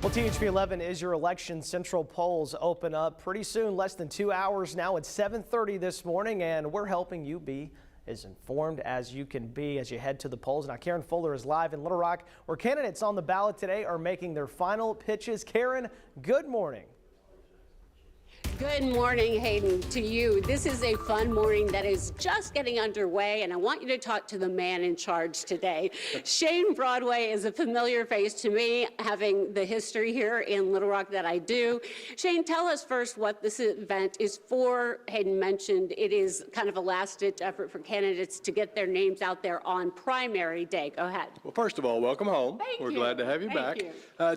Well, THV 11 is your election. Central polls open up pretty soon, less than 2 hours now. It's 7:30 this morning, and we're helping you be as informed as you can be as you head to the polls. Now, Karen Fuller is live in Little Rock, where candidates on the ballot today are making their final pitches. Karen, good morning. Good morning, Hayden, to you. This is a fun morning that is just getting underway, and I want you to talk to the man in charge today. Shane Broadway is a familiar face to me, having the history here in Little Rock that I do. Shane, tell us first what this event is for. Hayden mentioned it is kind of a last-ditch effort for candidates to get their names out there on primary day. Go ahead. Well, first of all, welcome home. Thank We're you. glad to have you back.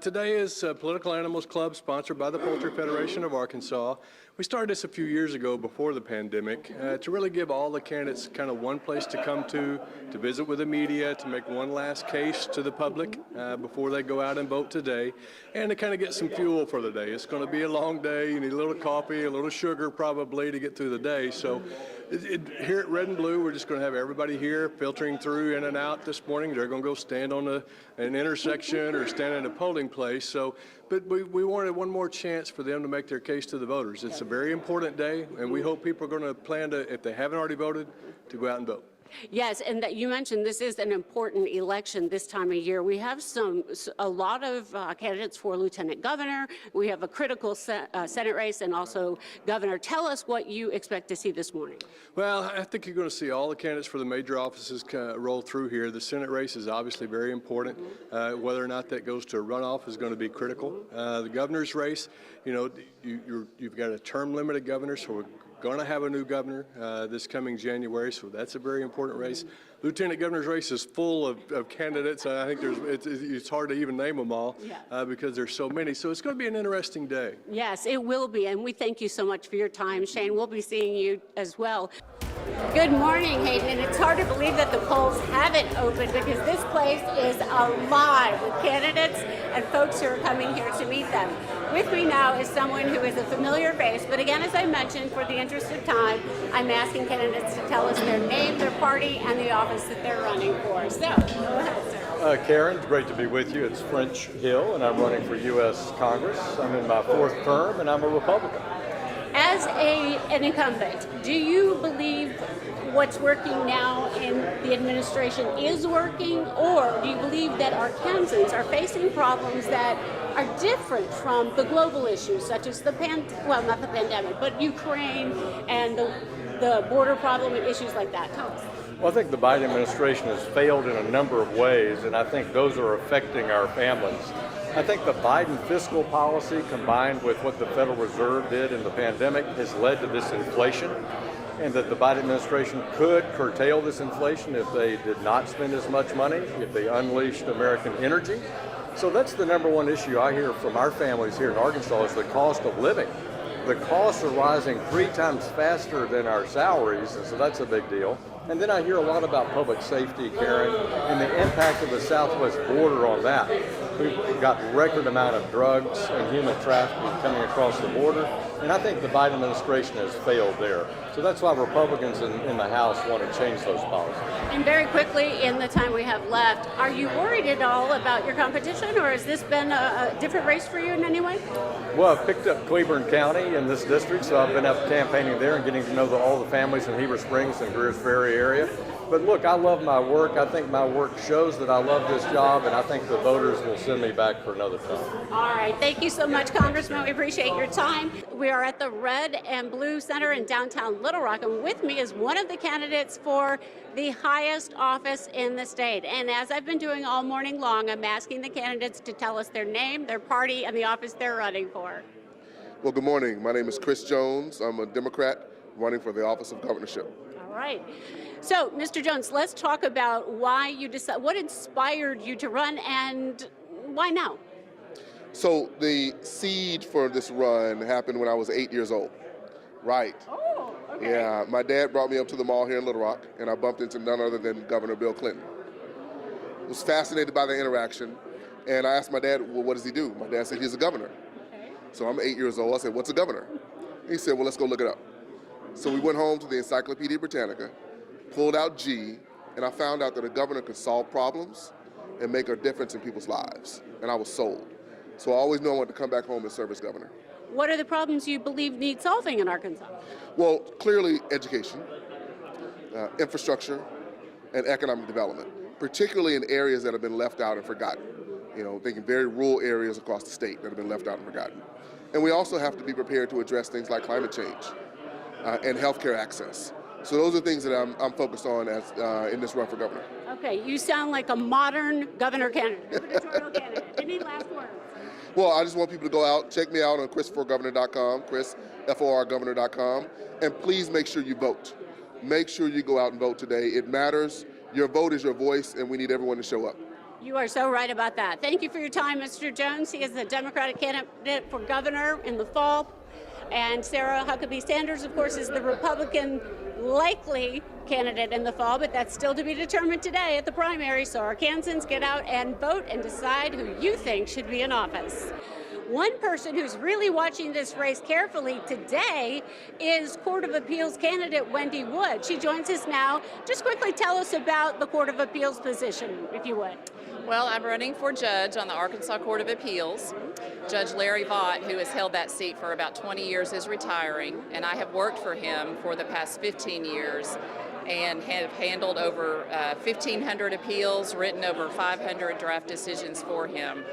Today is Political Animals Club, sponsored by the Poultry Federation of Arkansas. We started this a few years ago before the pandemic to really give all the candidates kind of one place to come to visit with the media, to make one last case to the public before they go out and vote today, and to kind of get some fuel for the day. It's going to be a long day. You need a little coffee, a little sugar probably to get through the day. So here at Red and Blue, we're just going to have everybody here filtering through in and out this morning. They're going to go stand on an intersection or stand in a polling place. But we wanted one more chance for them to make their case to the voters. It's a very important day, and we hope people are going to plan to, if they haven't already voted, to go out and vote. Yes, and that you mentioned this is an important election this time of year. We have a lot of candidates for lieutenant governor. We have a critical Senate race and also governor. Tell us what you expect to see this morning. Well, I think you're going to see all the candidates for the major offices roll through here. The Senate race is obviously very important. Whether or not that goes to a runoff is going to be critical. The governor's race, you know, you've got a term limited governor, so we're going to have a new governor this coming January, so that's a very important race. Lieutenant governor's race is full of candidates. I think it's hard to even name them all because there's so many. So it's going to be an interesting day. Yes, it will be, and we thank you so much for your time. Shane, we'll be seeing you as well. Good morning, Hayden, and it's hard to believe that the polls haven't opened because this place is alive with candidates and folks who are coming here to meet them. With me now is someone who is a familiar face, but again, as I mentioned, for the interest of time, I'm asking candidates to tell us their name, their party, and the office that they're running for. So, go ahead, sir. Karen, it's great to be with you. It's French Hill, and I'm running for U.S. Congress. I'm in my 4th term, and I'm a Republican. As an incumbent, do you believe what's working now in the administration is working, or do you believe that Arkansans are facing problems that are different from the global issues, such as not the pandemic, but Ukraine and the border problem and issues like that? Tell us. Well, I think the Biden administration has failed in a number of ways, and I think those are affecting our families. I think the Biden fiscal policy combined with what the Federal Reserve did in the pandemic has led to this inflation, and that the Biden administration could curtail this inflation if they did not spend as much money, if they unleashed American energy. So that's the number one issue I hear from our families here in Arkansas is the cost of living. The costs are rising 3 times faster than our salaries, and so that's a big deal. And then I hear a lot about public safety, Karen, and the impact of the southwest border on that. We've got record amount of drugs and human trafficking coming across the border, and I think the Biden administration has failed there. So that's why Republicans in the House want to change those policies. And very quickly, in the time we have left, are you worried at all about your competition, or has this been a different race for you in any way? Well, I've picked up Cleburne County in this district, so I've been up campaigning there and getting to know all the families in Heber Springs and Greers Ferry area. But look, I love my work. I think my work shows that I love this job, and I think the voters will send me back for another term. All right. Thank you so much, Congressman. We appreciate your time. We are at the Red and Blue Center in downtown Little Rock, and with me is one of the candidates for the highest office in the state. And as I've been doing all morning long, I'm asking the candidates to tell us their name, their party, and the office they're running for. Well, good morning. My name is Chris Jones. I'm a Democrat running for the office of governorship. All right. So, Mr. Jones, let's talk about why you decided, what inspired you to run, and why now? So the seed for this run happened when I was 8 years old. Right. Oh, okay. Yeah, my dad brought me up to the mall here in Little Rock, and I bumped into none other than Governor Bill Clinton. I was fascinated by the interaction, and I asked my dad, well, what does he do? My dad said he's a governor. Okay. So I'm 8 years old. I said, what's a governor? He said, well, let's go look it up. So we went home to the Encyclopedia Britannica, pulled out G, and I found out that a governor could solve problems and make a difference in people's lives, and I was sold. So I always knew I wanted to come back home and serve as governor. What are the problems you believe need solving in Arkansas? Well, clearly education, infrastructure, and economic development, particularly in areas that have been left out and forgotten. You know, thinking very rural areas across the state that have been left out and forgotten. And we also have to be prepared to address things like climate change and healthcare access. So those are things that I'm focused on as in this run for governor. Okay, you sound like a modern governor candidate, gubernatorial candidate. Any last words? Well, I just want people to go out, check me out on chrisforgovernor.com, chrisforgovernor.com, and please make sure you vote. Make sure you go out and vote today. It matters. Your vote is your voice, and we need everyone to show up. You are so right about that. Thank you for your time, Mr. Jones. He is the Democratic candidate for governor in the fall. And Sarah Huckabee Sanders, of course, is the Republican likely candidate in the fall, but that's still to be determined today at the primary. So Arkansans, get out and vote and decide who you think should be in office. One person who's really watching this race carefully today is Court of Appeals candidate Wendy Wood. She joins us now. Just quickly tell us about the Court of Appeals position, if you would. Well, I'm running for judge on the Arkansas Court of Appeals. Judge Larry Vaught, who has held that seat for about 20 years, is retiring, and I have worked for him for the past 15 years and have handled over 1,500 appeals, written over 500 draft decisions for him.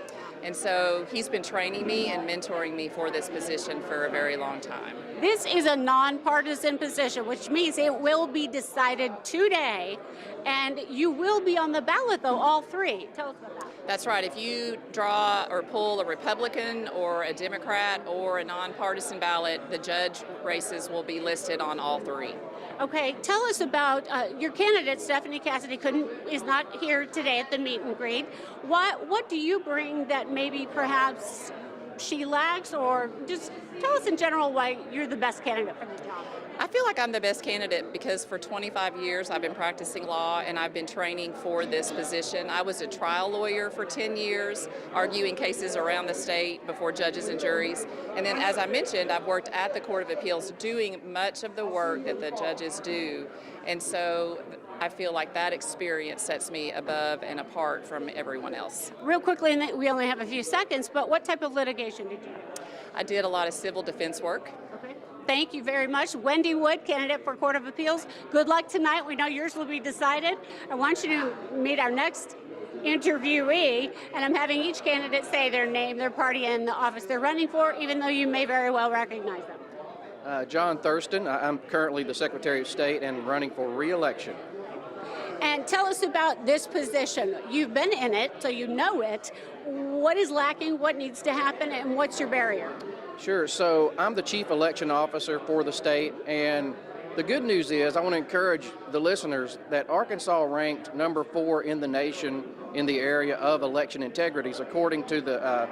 And so he's been training me and mentoring me for this position for a very long time. This is a nonpartisan position, which means it will be decided today, and you will be on the ballot, though, all three. Tell us about that. That's right. If you draw or pull a Republican or a Democrat or a nonpartisan ballot, the judge races will be listed on all three. Okay, tell us about your candidate, Stephanie Cassidy, is not here today at the meet and greet. What do you bring that maybe perhaps she lacks, or just tell us in general why you're the best candidate for the job? I feel like I'm the best candidate because for 25 years I've been practicing law and I've been training for this position. I was a trial lawyer for 10 years, arguing cases around the state before judges and juries. And then, as I mentioned, I've worked at the Court of Appeals doing much of the work that the judges do. And so I feel like that experience sets me above and apart from everyone else. Real quickly, and we only have a few seconds, but what type of litigation did you do? I did a lot of civil defense work. Okay. Thank you very much. Wendy Wood, candidate for Court of Appeals. Good luck tonight. We know yours will be decided. I want you to meet our next interviewee, and I'm having each candidate say their name, their party, and the office they're running for, even though you may very well recognize them. John Thurston. I'm currently the Secretary of State and running for re-election. And tell us about this position. You've been in it, so you know it. What is lacking, what needs to happen, and what's your barrier? Sure. So I'm the Chief Election Officer for the state, and the good news is I want to encourage the listeners that Arkansas ranked number 4 in the nation in the area of election integrities, according to the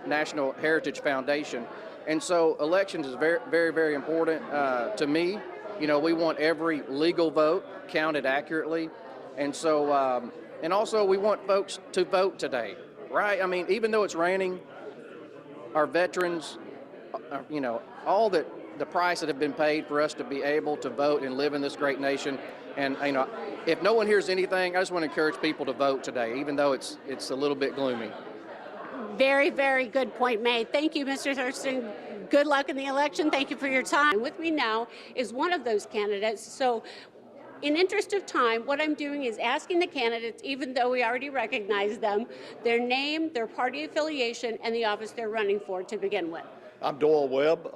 National Heritage Foundation. And so elections is very, very, very important to me. You know, we want every legal vote counted accurately. And so, and also we want folks to vote today, right? I mean, even though it's raining, our veterans, you know, all the price that have been paid for us to be able to vote and live in this great nation. And, you know, if no one hears anything, I just want to encourage people to vote today, even though it's a little bit gloomy. Very, very good point made. Thank you, Mr. Thurston. Good luck in the election. Thank you for your time. With me now is one of those candidates. So in interest of time, what I'm doing is asking the candidates, even though we already recognize them, their name, their party affiliation, and the office they're running for to begin with. I'm Doyle Webb,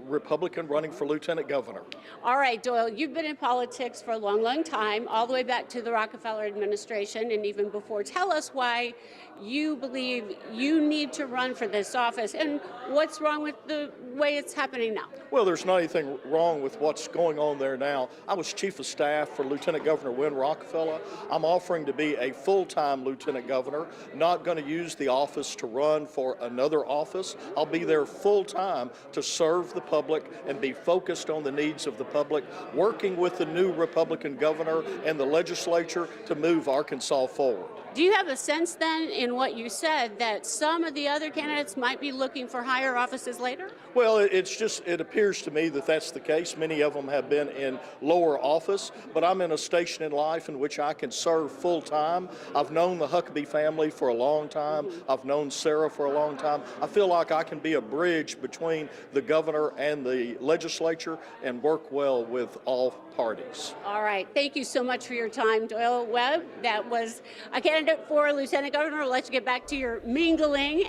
Republican running for Lieutenant Governor. All right, Doyle, you've been in politics for a long, long time, all the way back to the Rockefeller administration and even before. Tell us why you believe you need to run for this office and what's wrong with the way it's happening now. Well, there's not anything wrong with what's going on there now. I was Chief of Staff for Lieutenant Governor Wendy Rockefeller. I'm offering to be a full-time Lieutenant Governor, not going to use the office to run for another office. I'll be there full-time to serve the public and be focused on the needs of the public, working with the new Republican governor and the legislature to move Arkansas forward. Do you have a sense then in what you said that some of the other candidates might be looking for higher offices later? Well, it appears to me that that's the case. Many of them have been in lower office, but I'm in a station in life in which I can serve full time. I've known the Huckabee family for a long time. I've known Sarah for a long time. I feel like I can be a bridge between the governor and the legislature and work well with all parties. All right. Thank you so much for your time, Doyle Webb. That was a candidate for Lieutenant Governor. I'll let you get back to your mingling.